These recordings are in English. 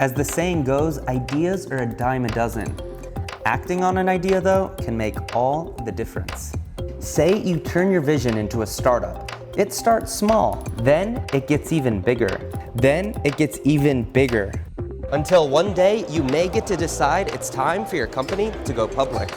As the saying goes, ideas are a dime a dozen. Acting on an idea, though, can make all the difference. Say you turn your vision into a startup. It starts small, then it gets even bigger. Then it gets even bigger. Until one day, you may get to decide it's time for your company to go public.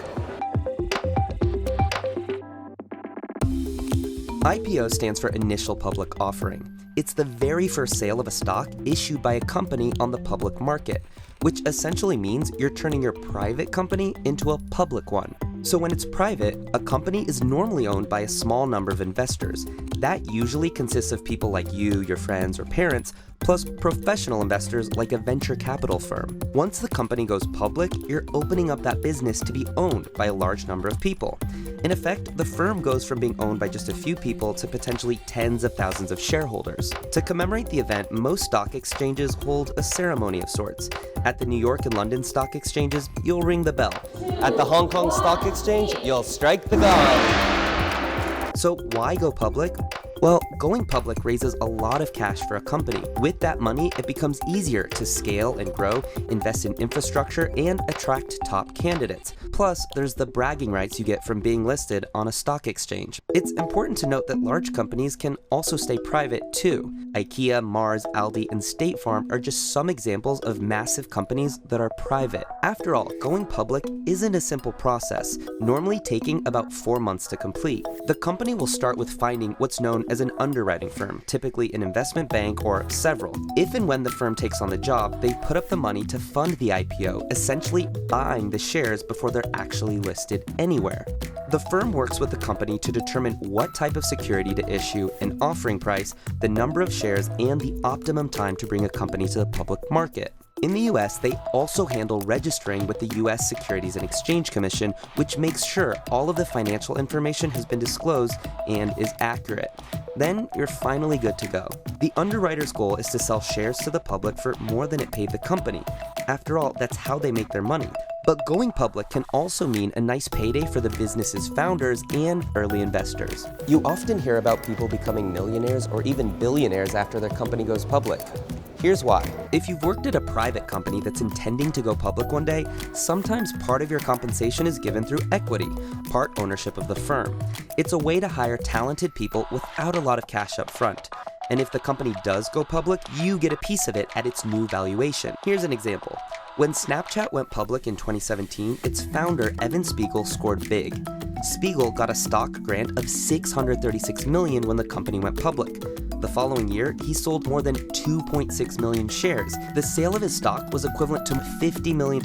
IPO stands for Initial Public Offering. It's the very first sale of a stock issued by a company on the public market, which essentially means you're turning your private company into a public one. So when it's private, a company is normally owned by a small number of investors. That usually consists of people like you, your friends, or parents, plus professional investors like a venture capital firm. Once the company goes public, you're opening up that business to be owned by a large number of people. In effect, the firm goes from being owned by just a few people to potentially tens of thousands of shareholders. To commemorate the event, most stock exchanges hold a ceremony of sorts. At the New York and London stock exchanges, you'll ring the bell. At the Hong Kong Stock Exchange, you'll strike the gong. So why go public? Well, going public raises a lot of cash for a company. With that money, it becomes easier to scale and grow, invest in infrastructure, and attract top candidates. Plus, there's the bragging rights you get from being listed on a stock exchange. It's important to note that large companies can also stay private too. IKEA, Mars, Aldi, and State Farm are just some examples of massive companies that are private. After all, going public isn't a simple process, normally taking about 4 months to complete. The company will start with finding what's known as an underwriting firm, typically an investment bank or several. If and when the firm takes on the job, they put up the money to fund the IPO, essentially buying the shares before they're actually listed anywhere. The firm works with the company to determine what type of security to issue, an offering price, the number of shares, and the optimum time to bring a company to the public market. In the US, they also handle registering with the US Securities and Exchange Commission, which makes sure all of the financial information has been disclosed and is accurate. Then you're finally good to go. The underwriter's goal is to sell shares to the public for more than it paid the company. After all, that's how they make their money. But going public can also mean a nice payday for the business's founders and early investors. You often hear about people becoming millionaires or even billionaires after their company goes public. Here's why. If you've worked at a private company that's intending to go public one day, sometimes part of your compensation is given through equity, part ownership of the firm. It's a way to hire talented people without a lot of cash up front. And if the company does go public, you get a piece of it at its new valuation. Here's an example. When Snapchat went public in 2017, its founder, Evan Spiegel, scored big. Spiegel got a stock grant of $636 million when the company went public. The following year, he sold more than 2.6 million shares. The sale of his stock was equivalent to $50 million.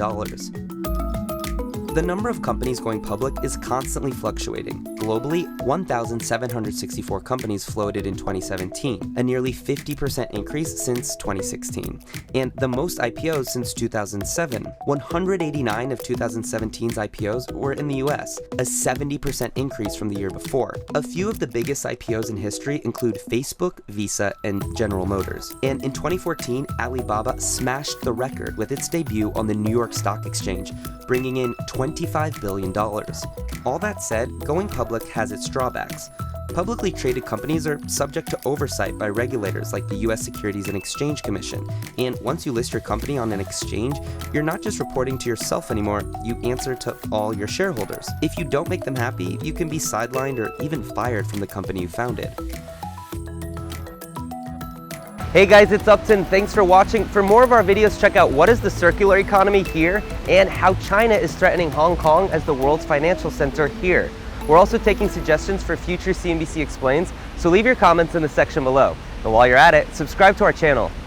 The number of companies going public is constantly fluctuating. Globally, 1,764 companies floated in 2017, a nearly 50% increase since 2016, and the most IPOs since 2007. 189 of 2017's IPOs were in the US, a 70% increase from the year before. A few of the biggest IPOs in history include Facebook, Visa, and General Motors. And in 2014, Alibaba smashed the record with its debut on the New York Stock Exchange, bringing in $25 billion. All that said, going public has its drawbacks. Publicly traded companies are subject to oversight by regulators like the US Securities and Exchange Commission. And once you list your company on an exchange, you're not just reporting to yourself anymore, you answer to all your shareholders. If you don't make them happy, you can be sidelined or even fired from the company you founded. Hey guys, it's Uptin. Thanks for watching. For more of our videos, check out what is the circular economy here and how China is threatening Hong Kong as the world's financial center here. We're also taking suggestions for future CNBC Explains, so leave your comments in the section below. And while you're at it, subscribe to our channel.